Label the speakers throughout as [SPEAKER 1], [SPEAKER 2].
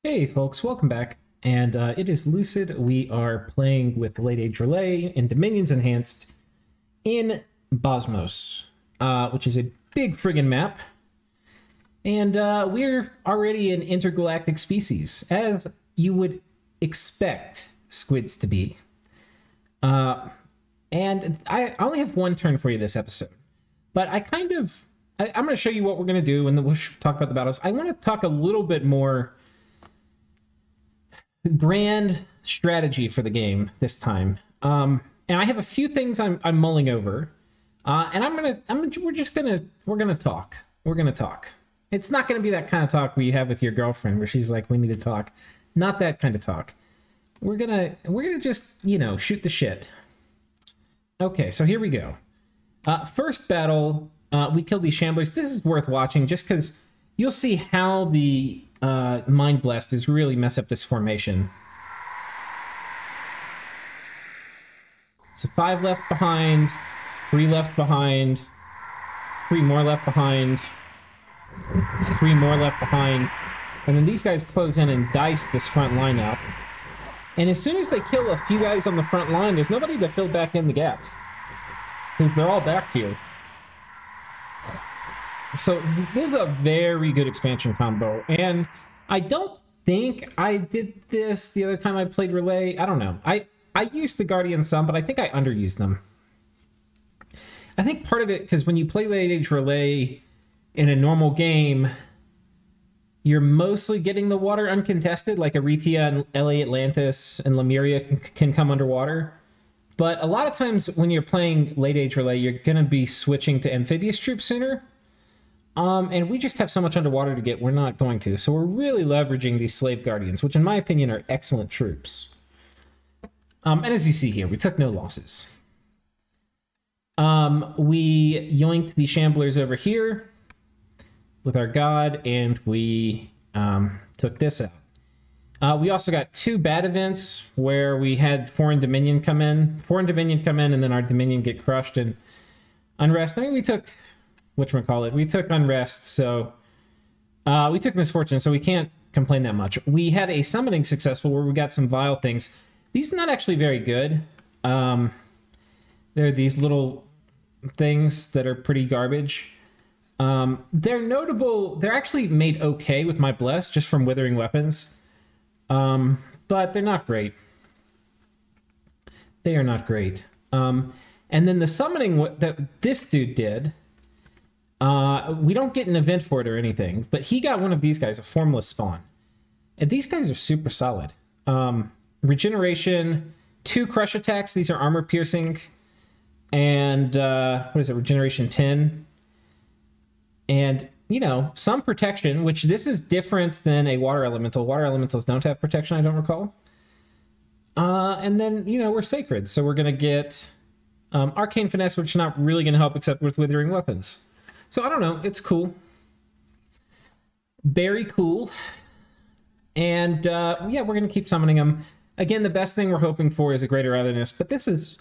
[SPEAKER 1] Hey folks, welcome back. And it is Lucid. We are playing with Late Age Rlyeh in Dominions Enhanced in Bosmos, which is a big friggin' map. And we're already an intergalactic species, as you would expect squids to be. And I only have one turn for you this episode. But I'm going to show you what we're going to do, and then we'll talk about the battles. I want to talk a little bit more grand strategy for the game this time, and I have a few things I'm mulling over, and we're gonna talk. It's not gonna be that kind of talk where you have with your girlfriend where she's like, we need to talk. Not that kind of talk. We're gonna just, shoot the shit. Okay, so here we go. First battle, we killed these shamblers. This is worth watching just because you'll see how the Mind Blasters really mess up this formation. So 5 left behind, 3 left behind, 3 more left behind, 3 more left behind, and then these guys close in and dice this front line up. And as soon as they kill a few guys on the front line, there's nobody to fill back in the gaps, because they're all back here. So this is a very good expansion combo, and I don't think I did this the other time I played Rlyeh. I don't know. I used the Guardian some, but I think I underused them. I think part of it, because when you play Late Age Rlyeh in a normal game, you're mostly getting the water uncontested, like Aretha and LA Atlantis and Lemuria can come underwater. But a lot of times when you're playing Late Age Rlyeh, you're going to be switching to amphibious troops sooner. And we just have so much underwater to get, we're not going to. So we're really leveraging these Slave Guardians, which in my opinion are excellent troops. And as you see here, we took no losses. We yoinked the Shamblers over here with our god, and we took this out. We also got 2 bad events where we had Foreign Dominion come in. And then our Dominion get crushed and Unrest. I mean, we took... we took Unrest, so we took Misfortune, so we can't complain that much. We had a Summoning successful where we got some Vile things. These are not actually very good. They're these little things that are pretty garbage. They're notable. They're actually made okay with my Bless, just from Withering Weapons. But they're not great. They are not great. And then the Summoning that this dude did... we don't get an event for it or anything, but he got one of these guys, a Formless Spawn. And these guys are super solid. Regeneration, 2 crush attacks. These are armor piercing. And, what is it, regeneration 10. And, some protection, which this is different than a water elemental. Water elementals don't have protection, I don't recall. And then, we're sacred, so we're going to get Arcane Finesse, which is not really going to help except with Withering Weapons. So I don't know, it's cool. Very cool. And yeah, we're going to keep summoning them. Again, the best thing we're hoping for is a greater otherness, but this is,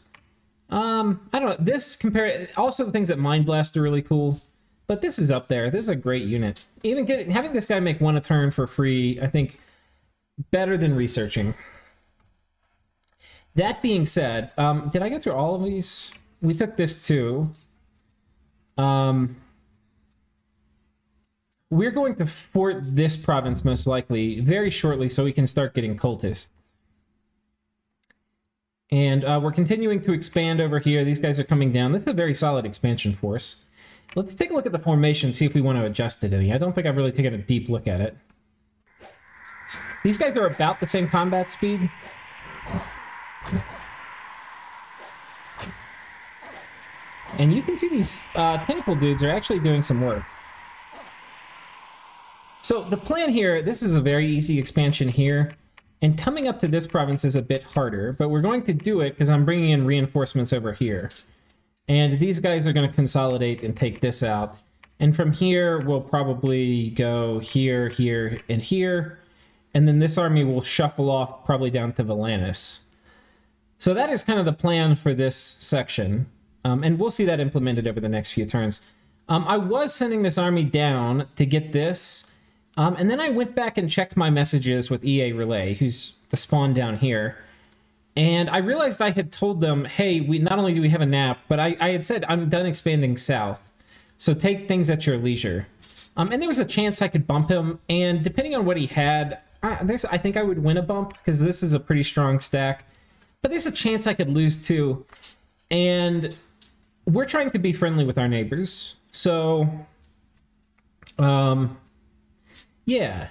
[SPEAKER 1] I don't know, this also the things that Mind Blast are really cool, but this is up there. This is a great unit. Even having this guy make 1 a turn for free, I think, better than researching. That being said, did I go through all of these? We took this too. We're going to fort this province most likely very shortly so we can start getting cultists. And we're continuing to expand over here. These guys are coming down. This is a very solid expansion force. Let's take a look at the formation, see if we want to adjust it any. I don't think I've really taken a deep look at it. These guys are about the same combat speed. And you can see these tentacle dudes are actually doing some work. So the plan here, this is a very easy expansion here, and coming up to this province is a bit harder, but we're going to do it because I'm bringing in reinforcements over here. And these guys are going to consolidate and take this out. And from here, we'll probably go here, here, and here. And then this army will shuffle off probably down to Valanis. So that is kind of the plan for this section. And we'll see that implemented over the next few turns. I was sending this army down to get this, And then I went back and checked my messages with EA Rlyeh, who's the spawn down here. And I realized I had told them, hey, we not only do we have a nap, but I had said I'm done expanding south. So take things at your leisure. And there was a chance I could bump him. And depending on what he had, I think I would win a bump because this is a pretty strong stack. But there's a chance I could lose too. And we're trying to be friendly with our neighbors. So, yeah,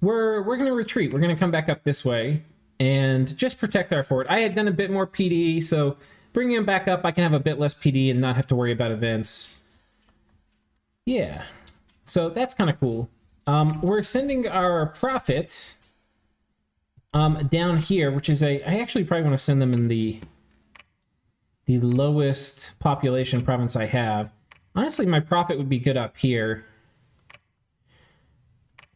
[SPEAKER 1] we're going to retreat. We're going to come back up this way and just protect our fort. I had done a bit more PD, so bringing him back up, I can have a bit less PD and not have to worry about events. Yeah, so that's kind of cool. We're sending our prophet down here, which is I actually probably want to send them in the lowest population province I have. Honestly, my prophet would be good up here.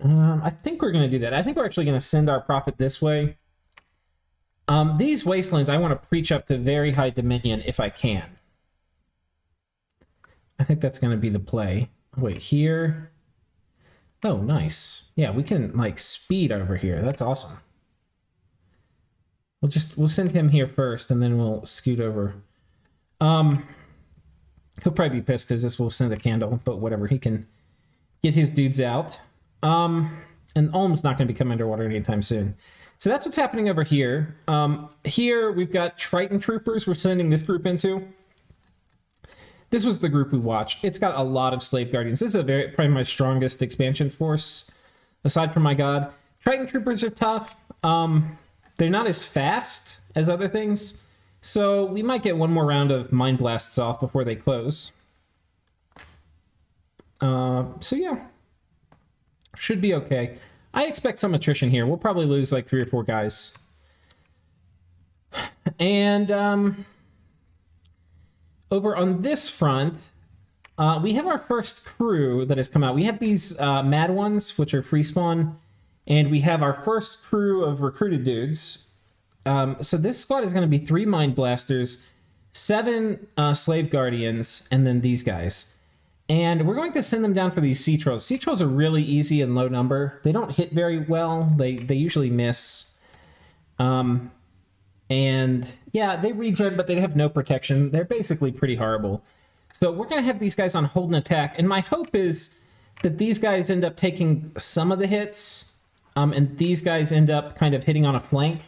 [SPEAKER 1] I think we're going to do that. I think we're actually going to send our prophet this way. These wastelands, I want to preach up to very high dominion if I can. I think that's going to be the play. Wait, here. Oh, nice. Yeah, we can, like, speed over here. That's awesome. We'll send him here first, and then we'll scoot over. He'll probably be pissed because this will send a candle, but whatever. He can get his dudes out. And Ulm's not going to be coming underwater anytime soon. So that's what's happening over here. Here we've got Triton Troopers we're sending this group into. This was the group we watched. It's got a lot of Slave Guardians. This is probably my strongest expansion force, aside from my god. Triton Troopers are tough. They're not as fast as other things, so we might get one more round of Mind Blasts off before they close. So yeah. Should be okay. I expect some attrition here. We'll probably lose like 3 or 4 guys. And over on this front, we have our first crew that has come out. We have these mad ones, which are free spawn, and we have our first crew of recruited dudes. So this squad is going to be 3 Mind Blasters, 7 Slave Guardians, and then these guys. And we're going to send them down for these Sea Trolls. Sea Trolls are really easy and low number. They don't hit very well. They usually miss. And yeah, they regen, but they have no protection. They're basically pretty horrible. So we're going to have these guys on hold and attack. And my hope is that these guys end up taking some of the hits. And these guys end up kind of hitting on a flank.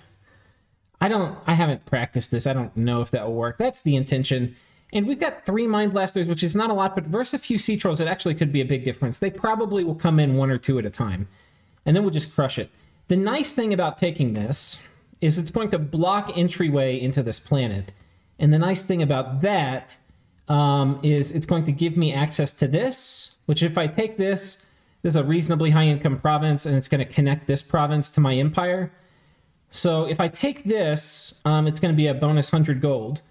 [SPEAKER 1] I haven't practiced this. I don't know if that will work. That's the intention. And we've got 3 Mind Blasters, which is not a lot, but versus a few Sea Trolls, it actually could be a big difference. They probably will come in 1 or 2 at a time, and then we'll just crush it. The nice thing about taking this is it's going to block entryway into this planet. And the nice thing about that is it's going to give me access to this, which if I take this is a reasonably high-income province, and it's going to connect this province to my empire. So if I take this, it's going to be a bonus 100 gold.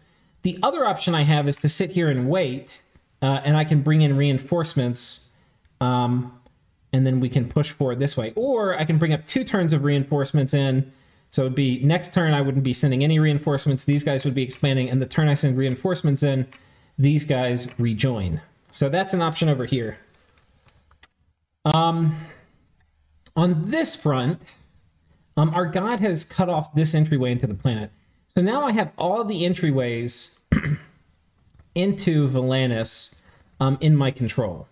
[SPEAKER 1] The other option I have is to sit here and wait, and I can bring in reinforcements, and then we can push forward this way. Or I can bring up 2 turns of reinforcements in, so it would be next turn I wouldn't be sending any reinforcements, these guys would be expanding, and the turn I send reinforcements in, these guys rejoin. So that's an option over here. On this front, our god has cut off this entryway into the planet. So now I have all the entryways into Valanus in my control.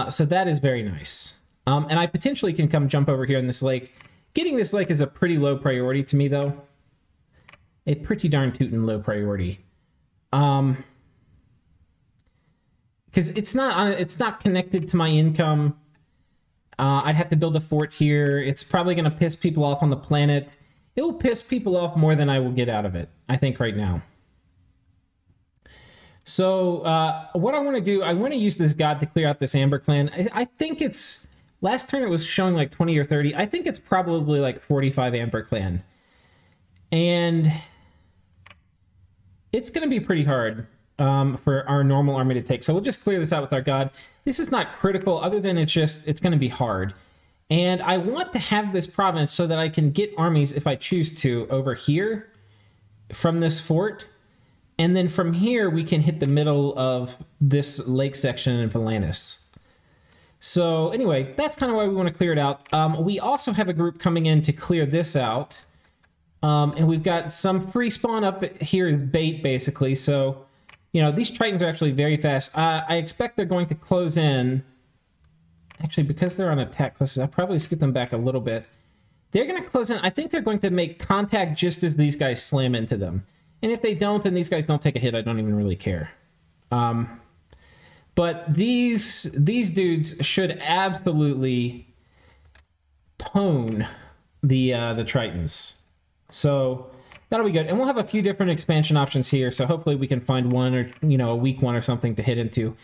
[SPEAKER 1] So that is very nice. And I potentially can come jump over here in this lake. Getting this lake is a pretty low priority to me, though. A pretty darn tootin' low priority. Because it's not connected to my income. I'd have to build a fort here. It's probably going to piss people off on the planet. It will piss people off more than I will get out of it, I think, right now. So what I want to do, I want to use this god to clear out this Amber clan. I think it's... Last turn it was showing like 20 or 30. I think it's probably like 45 Amber clan. And it's going to be pretty hard for our normal army to take. So we'll just clear this out with our god. This is not critical, other than it's going to be hard. And I want to have this province so that I can get armies, if I choose to, over here from this fort. And then from here, we can hit the middle of this lake section in Valanus. So anyway, that's kind of why we want to clear it out. We also have a group coming in to clear this out. And we've got some free spawn up here as bait, basically. So, you know, these Tritons are actually very fast. I expect they're going to close in. Actually, because they're on attack classes, I'll probably skip them back a little bit. They're going to close in. I think they're going to make contact just as these guys slam into them. And if they don't, and these guys don't take a hit, I don't even really care. But these dudes should absolutely pwn the Tritons. So that'll be good. And we'll have a few different expansion options here. So hopefully we can find one, or, you know, a weak one or something to hit into.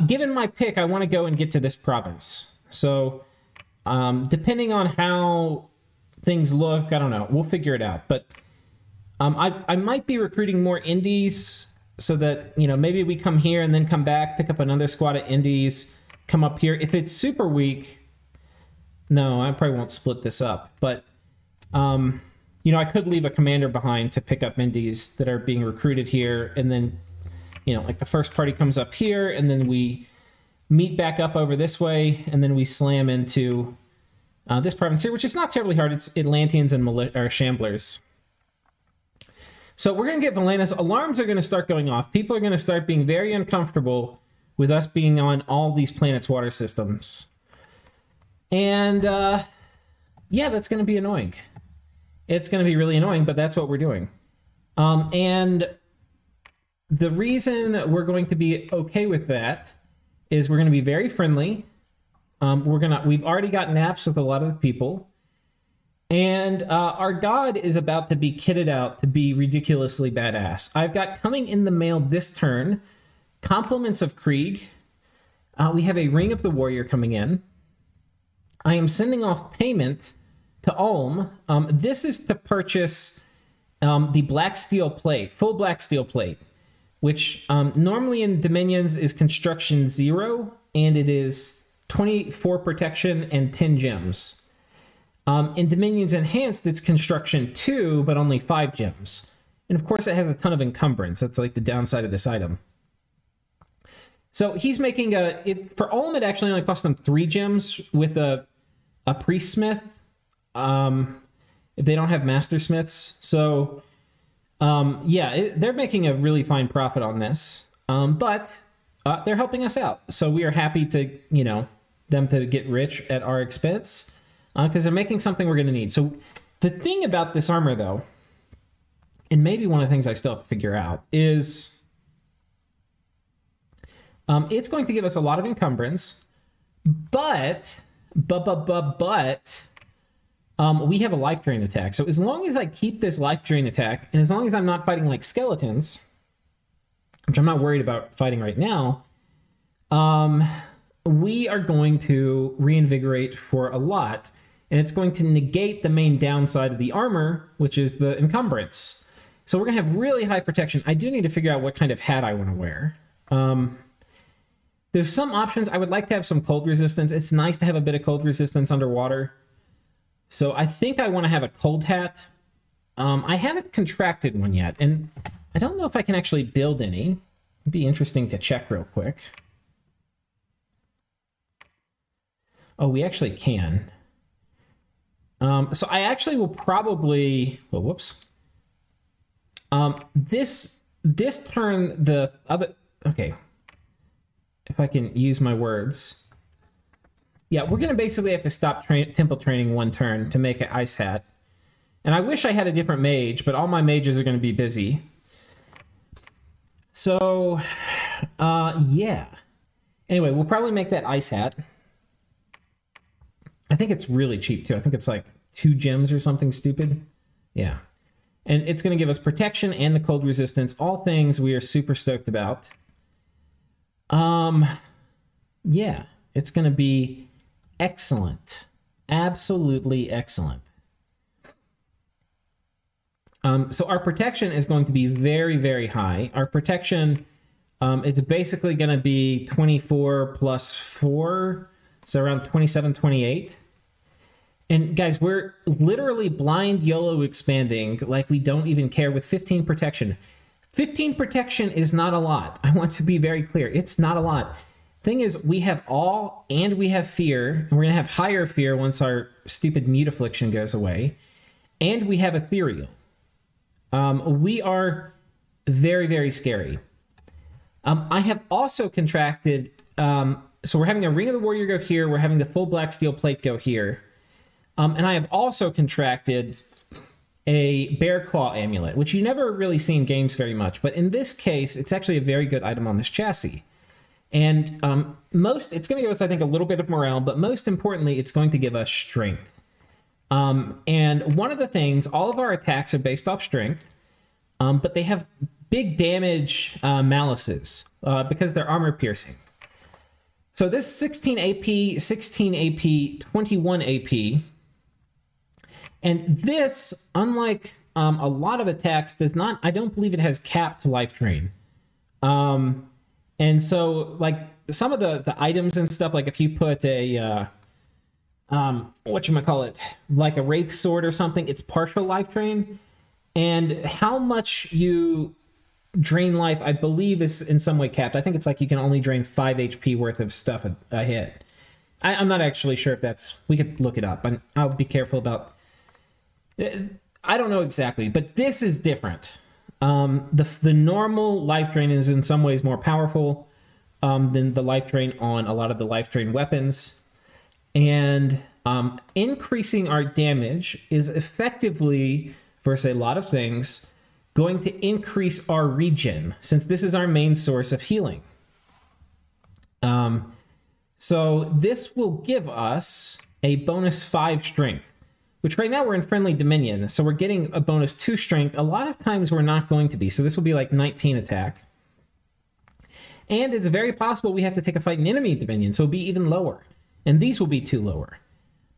[SPEAKER 1] Given my pick, I want to go and get to this province. So depending on how things look, I don't know. We'll figure it out. But I might be recruiting more indies so that, you know, maybe we come here and then come back, pick up another squad of indies, come up here. If it's super weak, no, I probably won't split this up. But, you know, I could leave a commander behind to pick up indies that are being recruited here. And then, you know, like the first party comes up here, and then we meet back up over this way, and then we slam into this province here, which is not terribly hard. It's Atlanteans and Shamblers. So we're going to get Valena's. Alarms are going to start going off. People are going to start being very uncomfortable with us being on all these planets' water systems. And, yeah, that's going to be annoying. It's going to be really annoying, but that's what we're doing. And the reason we're going to be okay with that is we're going to be very friendly. We've already got naps with a lot of the people. And our god is about to be kitted out to be ridiculously badass. I've got coming in the mail this turn Compliments of Krieg. We have a Ring of the Warrior coming in. I am sending off payment to Ulm. This is to purchase the black steel plate, full black steel plate, which normally in Dominions is construction 0, and it is 24 protection and 10 gems. In Dominions Enhanced, it's construction 2, but only 5 gems. And of course, it has a ton of encumbrance. That's like the downside of this item. So he's making for Ulm, it actually only cost them 3 gems with a priest smith. If they don't have master smiths. So, yeah, they're making a really fine profit on this. But they're helping us out. So we are happy to, you know, them to get rich at our expense. Because they're making something we're going to need. So the thing about this armor, though, and maybe one of the things I still have to figure out, is it's going to give us a lot of encumbrance, but we have a life drain attack. So as long as I keep this life drain attack, and as long as I'm not fighting like skeletons, which I'm not worried about fighting right now, we are going to reinvigorate for a lot. And it's going to negate the main downside of the armor, which is the encumbrance. So we're going to have really high protection. I do need to figure out what kind of hat I want to wear. There's some options. I would like to have some cold resistance. It's nice to have a bit of cold resistance underwater. So I think I want to have a cold hat. I haven't contracted one yet, and I don't know if I can actually build any. It'd be interesting to check real quick. Oh, we actually can. So I actually will probably, well, whoops. This turn, the other, okay. If I can use my words. Yeah, we're going to basically have to stop temple training one turn to make an ice hat. And I wish I had a different mage, but all my mages are going to be busy. So, yeah. Anyway, we'll probably make that ice hat. I think it's really cheap, too. I think it's like 2 gems or something stupid. Yeah. And it's going to give us protection and the cold resistance. All things we are super stoked about. Yeah. It's going to be excellent. Absolutely excellent. So our protection is going to be very, very high. Our protection is basically going to be 24 plus 4. So around 27, 28. And guys, we're literally blind YOLO expanding like we don't even care with 15 protection. 15 protection is not a lot. I want to be very clear. It's not a lot. Thing is, we have awe and we have fear, and we're going to have higher fear once our stupid mute affliction goes away, and we have ethereal. We are very, very scary. I have also contracted, so we're having a Ring of the Warrior go here, we're having the full Black Steel Plate go here, and I have also contracted a Bear Claw Amulet, which you never really see in games very much, but in this case, it's actually a very good item on this chassis. And it's going to give us, I think, a little bit of morale, but most importantly, it's going to give us strength. And one of the things, all of our attacks are based off strength, but they have big damage malices because they're armor piercing. So this 16 AP, 16 AP, 21 AP, and this, unlike a lot of attacks, does not, I don't believe it has capped life drain. And so, like, some of the items and stuff, like if you put a, whatchamacallit, like a Wraith Sword or something, it's partial life drain. And how much you drain life, I believe, is in some way capped. I think it's like you can only drain 5 HP worth of stuff a hit. I'm not actually sure if that's, we could look it up, and I'll be careful about, I don't know exactly, but this is different. The normal life drain is in some ways more powerful than the life drain on a lot of the life drain weapons. And increasing our damage is effectively, versus a lot of things, going to increase our regen, since this is our main source of healing. So this will give us a bonus 5 strength, which right now we're in Friendly Dominion, so we're getting a bonus 2 strength. A lot of times we're not going to be, so this will be like 19 attack. And it's very possible we have to take a fight in enemy Dominion, so it'll be even lower. And these will be 2 lower.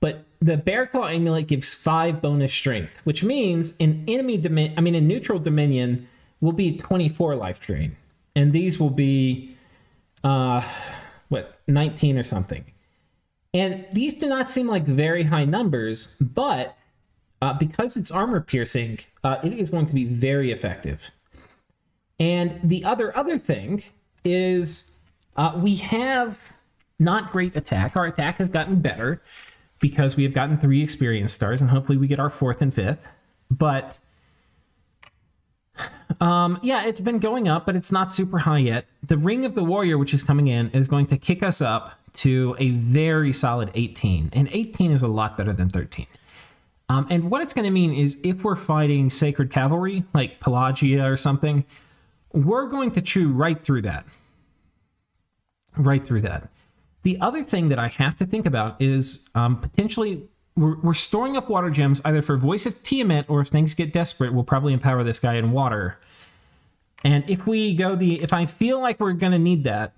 [SPEAKER 1] But the Bear Claw Amulet gives 5 bonus strength, which means in in neutral Dominion will be 24 life drain. And these will be, 19 or something. And these do not seem like very high numbers, but because it's armor piercing, it is going to be very effective. And the other thing is we have not great attack. Our attack has gotten better because we have gotten 3 experience stars, and hopefully we get our 4th and 5th. But yeah, it's been going up, but it's not super high yet. The Ring of the Warrior, which is coming in, is going to kick us up to a very solid 18. And 18 is a lot better than 13. And what it's going to mean is if we're fighting Sacred Cavalry, like Pelagia or something, we're going to chew right through that. Right through that. The other thing that I have to think about is potentially we're storing up water gems either for Voice of Tiamat, or if things get desperate, we'll probably empower this guy in water. And if we go if I feel like we're going to need that,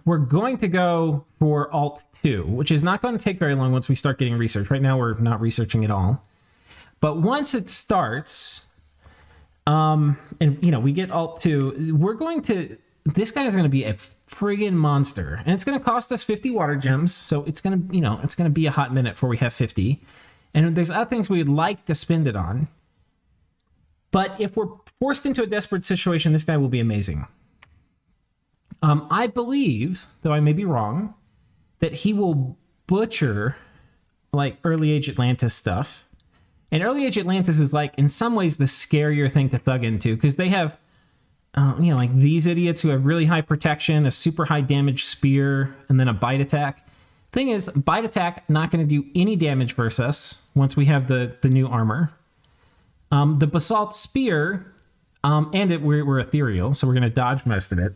[SPEAKER 1] we're going to go for Alt 2, which is not going to take very long once we start getting research. Right now, we're not researching at all. But once it starts, and, we get Alt 2, we're going to... This guy is going to be a friggin' monster. And it's going to cost us 50 water gems, so it's going to, it's going to be a hot minute before we have 50. And there's other things we would like to spend it on. But if we're forced into a desperate situation, this guy will be amazing. I believe, though I may be wrong, that he will butcher, like, Early Age Atlantis stuff. And Early Age Atlantis is, like, in some ways the scarier thing to thug into, because they have, like these idiots who have really high protection, a super high damage spear, and then a bite attack. Thing is, bite attack, not going to do any damage versus us once we have the new armor. The Basalt Spear, we're ethereal, so we're going to dodge most of it.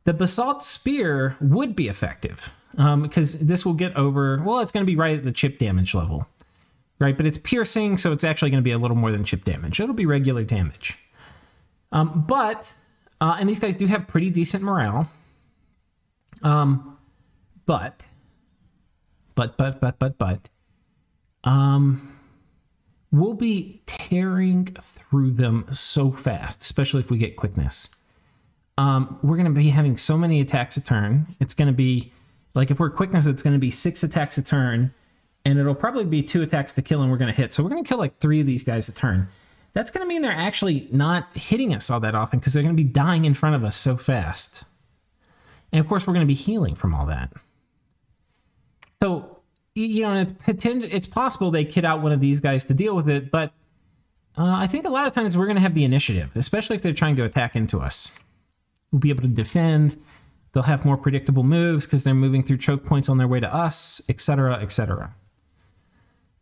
[SPEAKER 1] The Basalt Spear would be effective, because this will get over, well, it's going to be right at the chip damage level, right? But it's piercing, so it's actually going to be a little more than chip damage. It'll be regular damage. And these guys do have pretty decent morale. But, we'll be tearing through them so fast, especially if we get quickness. We're going to be having so many attacks a turn. It's going to be, like, if we're quickness, it's going to be 6 attacks a turn, and it'll probably be 2 attacks to kill, and we're going to hit. So we're going to kill, like, 3 of these guys a turn. That's going to mean they're actually not hitting us all that often, because they're going to be dying in front of us so fast. And of course, we're going to be healing from all that. So, you know, it's possible they kit out one of these guys to deal with it, but I think a lot of times we're going to have the initiative, especially if they're trying to attack into us. We'll be able to defend. They'll have more predictable moves because they're moving through choke points on their way to us, etc., etc.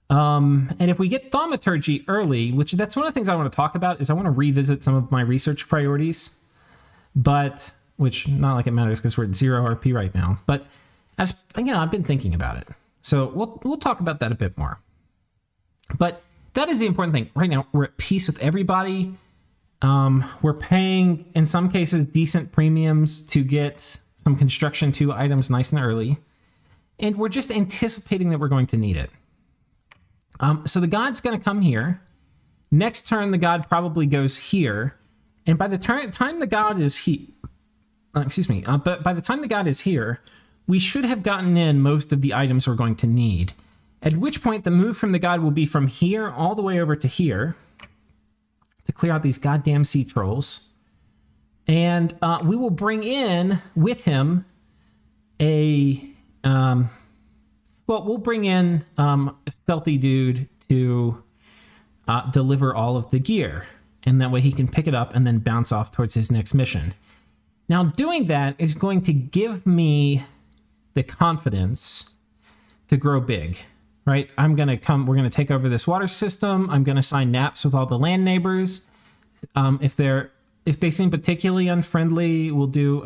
[SPEAKER 1] And if we get thaumaturgy early, which that's one of the things I want to talk about, is I want to revisit some of my research priorities, but which not like it matters because we're at 0 RP right now. But as you know, I've been thinking about it, so we'll talk about that a bit more. But that is the important thing. Right now, we're at peace with everybody. We're paying, in some cases, decent premiums to get some construction 2 items nice and early. And we're just anticipating that we're going to need it. So the god's going to come here. Next turn, the god probably goes here. And by the time the god is here, but by the time the god is here, we should have gotten in most of the items we're going to need. At which point, the move from the god will be from here all the way over to here to clear out these goddamn sea trolls. And we will bring in with him a... we'll bring in a stealthy dude to deliver all of the gear. And that way he can pick it up and then bounce off towards his next mission. Now, doing that is going to give me the confidence to grow big, right? we're going to take over this water system. I'm going to sign naps with all the land neighbors. If they seem particularly unfriendly, we'll do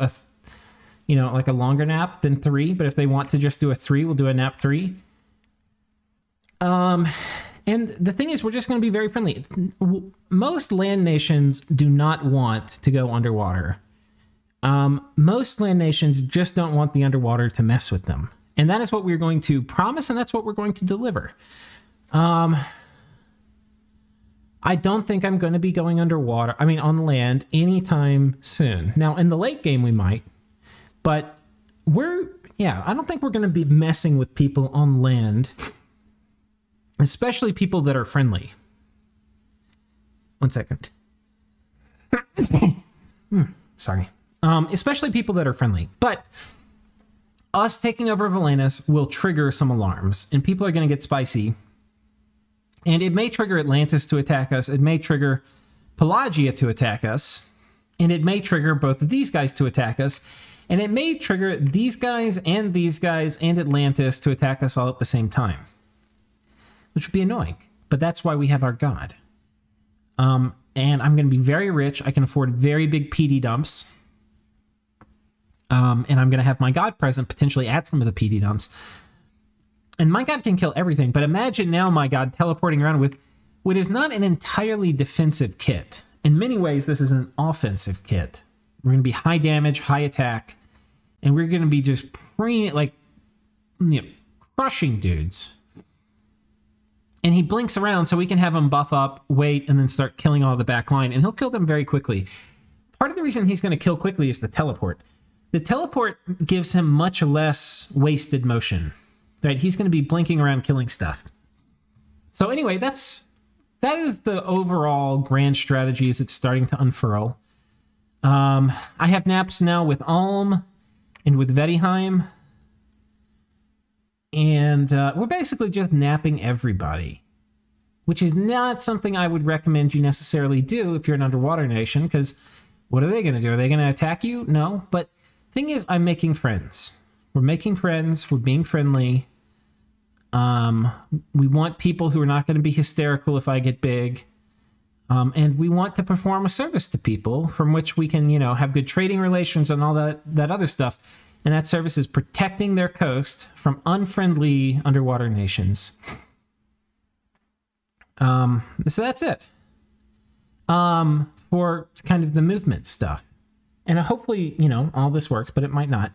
[SPEAKER 1] like a longer nap than 3. But if they want to just do a 3, we'll do a nap 3. And the thing is, we're just going to be very friendly. Most land nations do not want to go underwater. Most land nations just don't want the underwater to mess with them. And that is what we're going to promise, and that's what we're going to deliver. I don't think I'm going to be going underwater, on land anytime soon. Now, in the late game, we might. But I don't think we're going to be messing with people on land. Especially people that are friendly. One second. Sorry. Especially people that are friendly. But us taking over Valenus will trigger some alarms. And people are going to get spicy. And it may trigger Atlantis to attack us. It may trigger Pelagia to attack us. And it may trigger both of these guys to attack us. And it may trigger these guys and Atlantis to attack us all at the same time. Which would be annoying. But that's why we have our god. And I'm going to be very rich. I can afford very big PD dumps. And I'm going to have my god present potentially at some of the PD dumps. And my god can kill everything. But imagine now my god teleporting around with what is not an entirely defensive kit. In many ways, this is an offensive kit. We're going to be high damage, high attack. And we're going to be just crushing dudes. And he blinks around so we can have him buff up, wait, and then start killing all the back line. And he'll kill them very quickly. Part of the reason he's going to kill quickly is the teleport. The teleport gives him much less wasted motion. Right? He's going to be blinking around killing stuff. So anyway, that is the overall grand strategy as it's starting to unfurl. I have naps now with Alm and with Vettiheim. And we're basically just napping everybody, which is not something I would recommend you necessarily do if you're an underwater nation, because what are they going to do? Are they going to attack you? No. But thing is, I'm making friends. We're making friends. We're being friendly. We want people who are not going to be hysterical if I get big. And we want to perform a service to people from which we can, have good trading relations and all that other stuff. And that service is protecting their coast from unfriendly underwater nations. So that's it. For kind of the movement stuff. And hopefully, all this works, but it might not.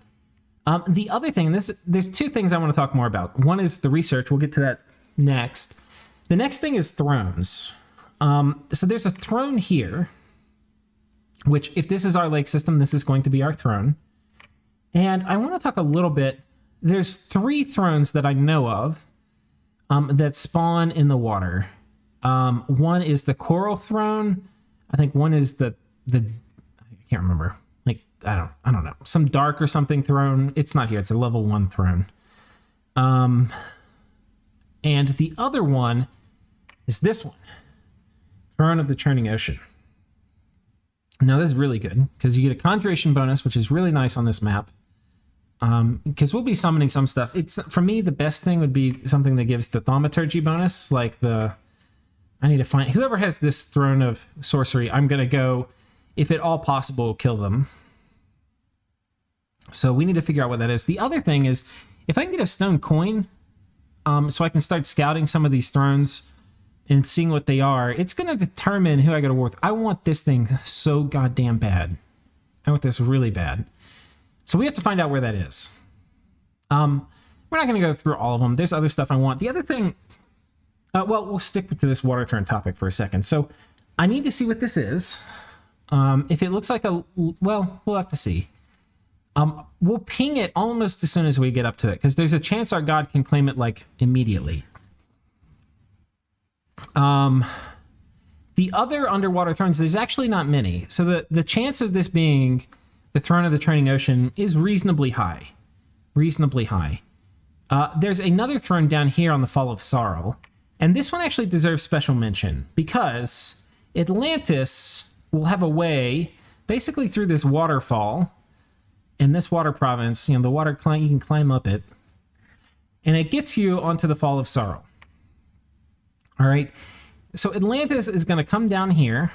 [SPEAKER 1] The other thing, there's 2 things I want to talk more about. One is the research. We'll get to that next. The next thing is thrones. So there's a throne here, which if this is our lake system, this is going to be our throne. And I want to talk a little bit. There's 3 thrones that I know of that spawn in the water. One is the coral throne. I think one is the I can't remember. I don't know, some dark or something throne. It's not here. It's a level 1 throne. And the other one is this one, Throne of the Churning Ocean. Now this is really good because you get a conjuration bonus, which is really nice on this map. Because we'll be summoning some stuff. It's, for me, the best thing would be something that gives the thaumaturgy bonus, like the, I need to find, whoever has this Throne of Sorcery, I'm going to go, if at all possible, kill them. So we need to figure out what that is. The other thing is, if I can get a stone coin, so I can start scouting some of these thrones and seeing what they are, it's going to determine who I go to war with. I want this thing so goddamn bad. I want this really bad. So we have to find out where that is. We're not going to go through all of them. There's other stuff I want. The other thing, well, we'll stick to this water turn topic for a second. So I need to see what this is. If it looks like a, well, we'll have to see. We'll ping it almost as soon as we get up to it, because there's a chance our god can claim it, like, immediately. The other underwater thrones, there's actually not many. So the chance of this being the Throne of the Churning Ocean is reasonably high. Reasonably high. There's another throne down here on the Fall of Sarl, and this one actually deserves special mention, because Atlantis will have a way, basically through this waterfall, in this water province, you know, the water climb, you can climb up it, and it gets you onto the Fall of Sarl. All right, so Atlantis is going to come down here,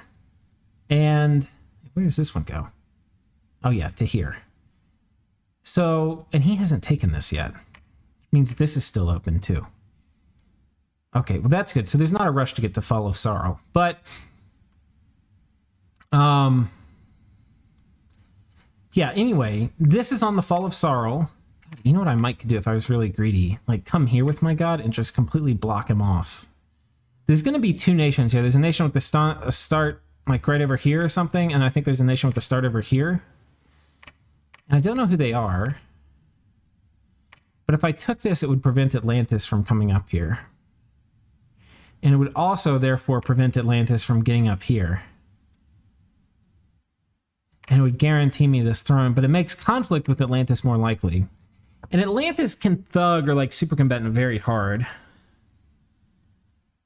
[SPEAKER 1] and where does this one go? Oh yeah, to here. So, and he hasn't taken this yet. Means this is still open too. Okay, well that's good. So there's not a rush to get to Fall of Sorrow, but yeah, anyway, this is on the Fall of Sorrow. You know what I might do if I was really greedy? Like, come here with my god and just completely block him off. There's going to be 2 nations here. There's a nation with the start, like, right over here or something, and I think there's a nation with the start over here. And I don't know who they are. But if I took this, it would prevent Atlantis from coming up here. And it would also, therefore, prevent Atlantis from getting up here. And it would guarantee me this throne, but it makes conflict with Atlantis more likely. And Atlantis can thug or, like, super combatant very hard.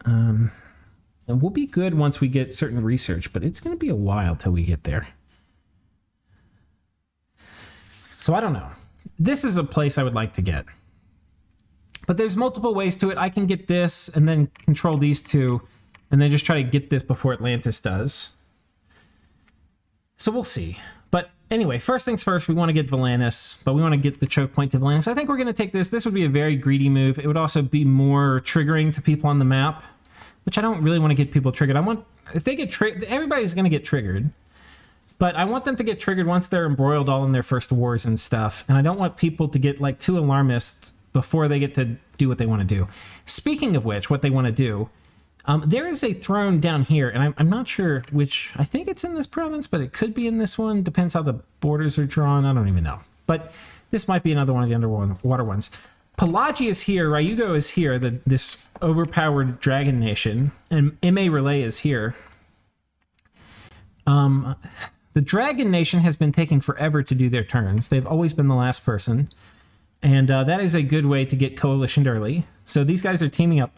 [SPEAKER 1] And we'll be good once we get certain research, but it's going to be a while till we get there. So I don't know. This is a place I would like to get. But there's multiple ways to it. I can get this and then control these 2 and then just try to get this before Atlantis does. So we'll see. But anyway, first things first, we want to get Volantis, but we want to get the choke point to Volantis. I think we're going to take this. This would be a very greedy move. It would also be more triggering to people on the map, which I don't really want to get people triggered. I want, if they get triggered, everybody's going to get triggered. But I want them to get triggered once they're embroiled all in their first wars and stuff. And I don't want people to get, like, too alarmist before they get to do what they want to do. Speaking of which, what they want to do, there is a throne down here, and I'm not sure which. I think it's in this province, but it could be in this one. Depends how the borders are drawn. I don't even know. But this might be another one of the underwater ones. Pelagia is here. Ryugo is here, this overpowered dragon nation. And M.A. Rlyeh is here. The dragon nation has been taking forever to do their turns. They've always been the last person. And that is a good way to get coalitioned early. So these guys are teaming up.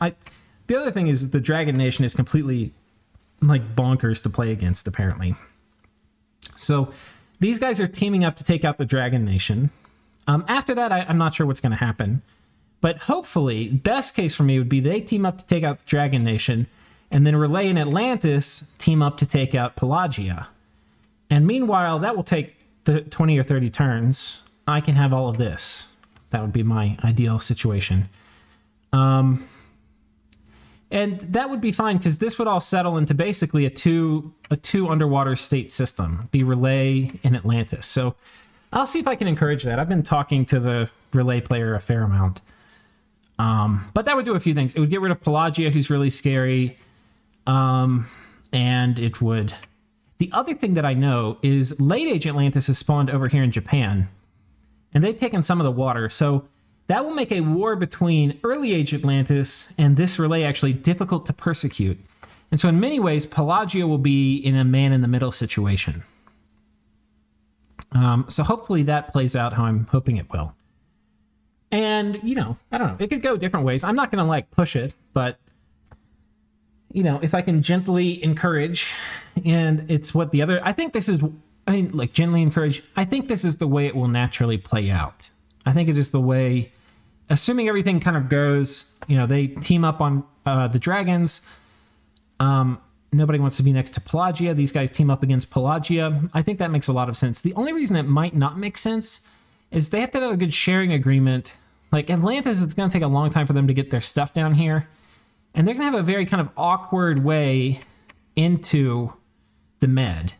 [SPEAKER 1] The other thing is the dragon nation is completely, like, bonkers to play against, apparently. So these guys are teaming up to take out the dragon nation. After that, I'm not sure what's going to happen. But hopefully, best case for me would be they team up to take out the dragon nation, and then Rlyeh and Atlantis team up to take out Pelagia. And meanwhile, that will take 20 or 30 turns. I can have all of this. That would be my ideal situation. And that would be fine, because this would all settle into basically a two underwater state system, be Rlyeh and Atlantis. So I'll see if I can encourage that. I've been talking to the Rlyeh player a fair amount. But that would do a few things. It would get rid of Pelagia, who's really scary. And it would... The other thing that I know is Late Age Atlantis has spawned over here in Japan, and they've taken some of the water. So that will make a war between Early Age Atlantis and this Rlyeh actually difficult to persecute. And so in many ways, Pelagia will be in a man-in-the-middle situation. So hopefully that plays out how I'm hoping it will. And, you know, I don't know. It could go different ways. I'm not going to, like, push it, but, you know, if I can gently encourage, and it's what the other... I think this is... I mean, like, gently encourage. I think this is the way it will naturally play out. I think it is the way... Assuming everything kind of goes, you know, they team up on the dragons. Nobody wants to be next to Pelagia. These guys team up against Pelagia. I think that makes a lot of sense. The only reason it might not make sense is they have to have a good sharing agreement. Like Atlantis, it's going to take a long time for them to get their stuff down here. And they're going to have a very kind of awkward way into the Med.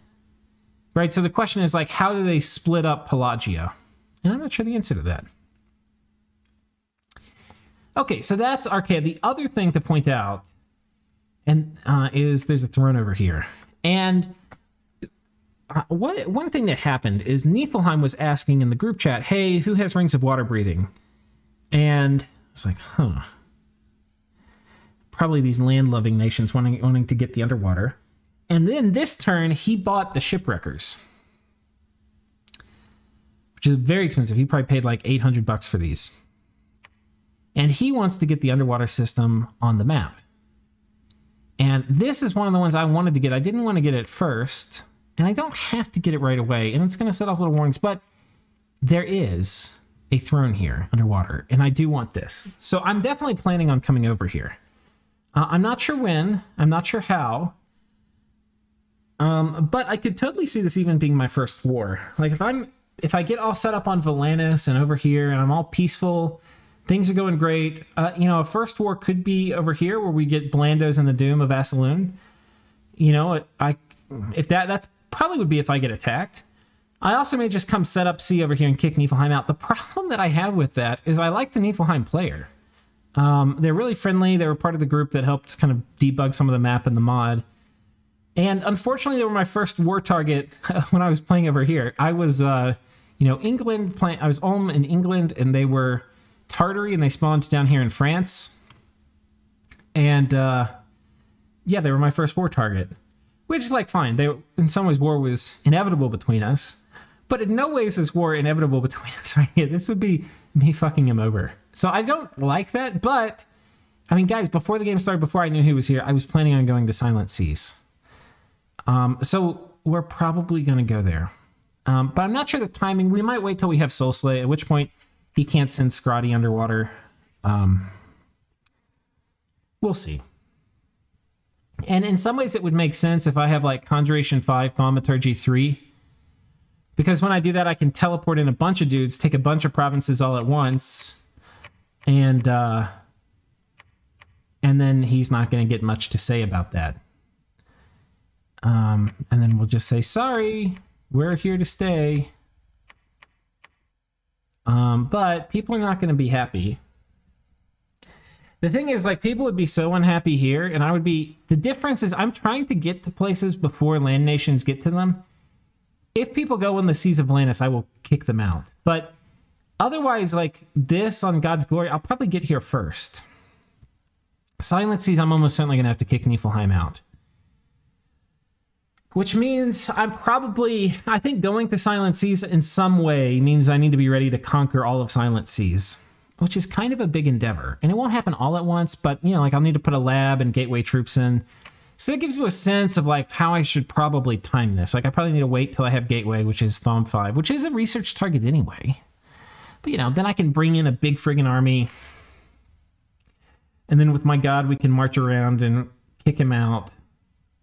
[SPEAKER 1] Right? So the question is, like, how do they split up Pelagia? And I'm not sure the answer to that. Okay, so that's Archaea. The other thing to point out and is there's a throne over here. And one thing that happened is Niflheim was asking in the group chat, hey, who has Rings of Water Breathing? And it's like, huh. Probably these land-loving nations wanting to get the underwater. And then this turn, he bought the Shipwreckers, which is very expensive. He probably paid like $800 for these. And he wants to get the underwater system on the map. And this is one of the ones I wanted to get. I didn't want to get it first, and I don't have to get it right away. And it's going to set off little warnings, but there is a throne here underwater, and I do want this. So I'm definitely planning on coming over here. I'm not sure when. I'm not sure how. But I could totally see this even being my first war. Like if I get all set up on Volantis and over here, and I'm all peaceful, things are going great. You know, a first war could be over here where we get Blandos and the Doom of Asaloon. You know, if that's probably would be if I get attacked. I also may just come set up C over here and kick Niflheim out. The problem that I have with that is I like the Niflheim player. They're really friendly. They were part of the group that helped kind of debug some of the map and the mod. And unfortunately, they were my first war target when I was playing over here. I was, you know, England playing. I was Ulm in England, and they were Tartary, and they spawned down here in France. And yeah, they were my first war target, which is like fine. They, in some ways, war was inevitable between us, but in no ways is war inevitable between us right here. This would be me fucking him over. So I don't like that, but I mean, guys, before the game started, before I knew he was here, I was planning on going to Silent Seas. So we're probably going to go there. But I'm not sure the timing. We might wait till we have Soul Slay, at which point he can't send Scrotty underwater. We'll see. And in some ways it would make sense if I have like Conjuration 5, Thaumaturgy 3. Because when I do that, I can teleport in a bunch of dudes, take a bunch of provinces all at once, and then he's not going to get much to say about that. And then we'll just say, sorry, we're here to stay. But people are not going to be happy. The thing is, like, people would be so unhappy here, and I would be... The difference is I'm trying to get to places before land nations get to them. If people go in the Seas of Atlantis, I will kick them out. But otherwise, like, this on God's Glory, I'll probably get here first. Silent Seas, I'm almost certainly going to have to kick Niflheim out. Which means I'm probably... I think going to Silent Seas in some way means I need to be ready to conquer all of Silent Seas, which is kind of a big endeavor. And it won't happen all at once, but, you know, like, I'll need to put a lab and gateway troops in. So it gives you a sense of, like, how I should probably time this. Like, I probably need to wait till I have gateway, which is Thom 5, which is a research target anyway. But, you know, then I can bring in a big friggin' army. And then with my god, we can march around and kick him out.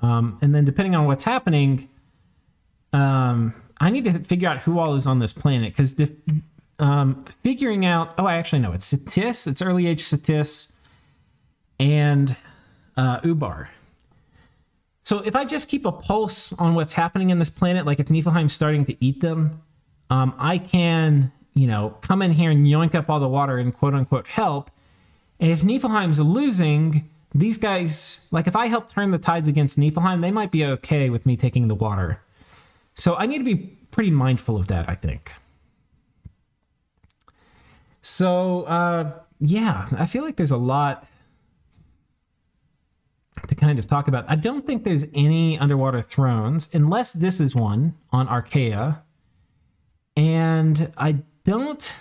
[SPEAKER 1] And then depending on what's happening, I need to figure out who all is on this planet. Because figuring out... Oh, I actually know. It's Satis. It's early age Satis. And Ubar. So if I just keep a pulse on what's happening in this planet, like if Niflheim's starting to eat them, I can, you know, come in here and yoink up all the water and quote-unquote help. And if Niflheim's losing, these guys, like if I help turn the tides against Niflheim, they might be okay with me taking the water. So I need to be pretty mindful of that, I think. So, yeah, I feel like there's a lot to kind of talk about. I don't think there's any underwater thrones, unless this is one on Archaea. And I don't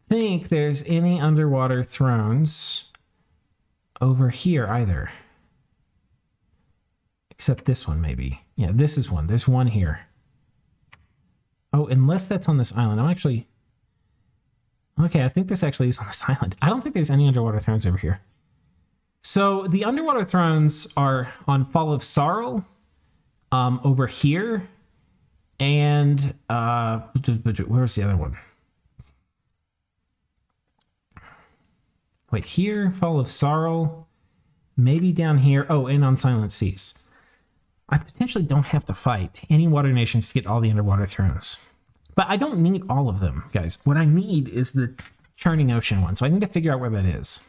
[SPEAKER 1] think there's any underwater thrones over here either. Except this one, maybe. Yeah, this is one. There's one here. Oh, unless that's on this island. I'm actually... Okay, I think this actually is on this island. I don't think there's any underwater thrones over here. So the underwater thrones are on Fall of Sorrow over here. And where's the other one? Wait, here, Fall of Sorrow. Maybe down here. Oh, and on Silent Seas. I potentially don't have to fight any water nations to get all the underwater thrones. But I don't need all of them, guys. What I need is the Churning Ocean one. So I need to figure out where that is.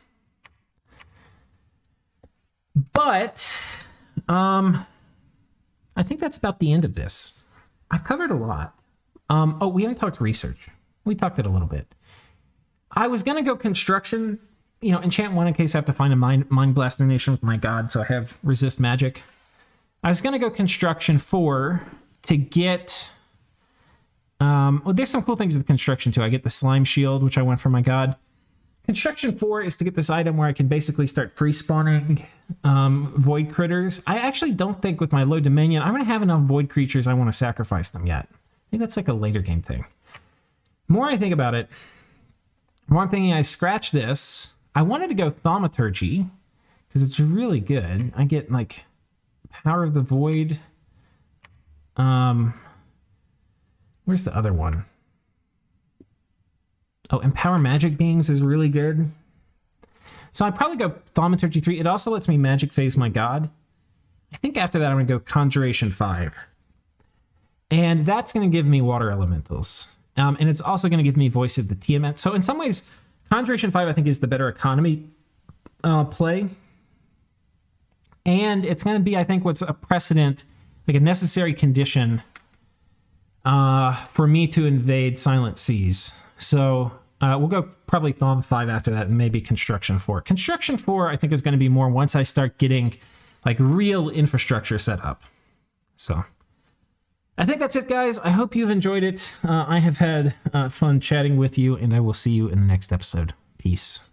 [SPEAKER 1] But I think that's about the end of this. I've covered a lot. Oh, we haven't talked research. We talked it a little bit. I was going to go construction, you know, enchant one in case I have to find a Mind Blaster nation with my god, so I have resist magic. I was going to go construction 4 to get... well, there's some cool things with construction too. I get the slime shield, which I want for my god. Construction 4 is to get this item where I can basically start free spawning void critters. I actually don't think with my low dominion I'm going to have enough void creatures I want to sacrifice them yet. I think that's like a later game thing. The more I think about it, the more I'm thinking I scratch this. I wanted to go Thaumaturgy because it's really good. I get like Power of the Void. Where's the other one? Oh, Empower Magic Beings is really good. So I'd probably go Thaumaturgy 3. It also lets me Magic Phase my god. I think after that I'm going to go Conjuration 5. And that's going to give me Water Elementals. And it's also going to give me Voice of the Tiamat. So in some ways, Conjuration 5 I think is the better economy play. And it's going to be, I think, what's a precedent, like a necessary condition for me to invade Silent Seas. So we'll go probably Thom 5 after that, and maybe Construction 4. Construction 4, I think, is going to be more once I start getting like real infrastructure set up. So I think that's it, guys. I hope you've enjoyed it. I have had fun chatting with you, and I will see you in the next episode. Peace.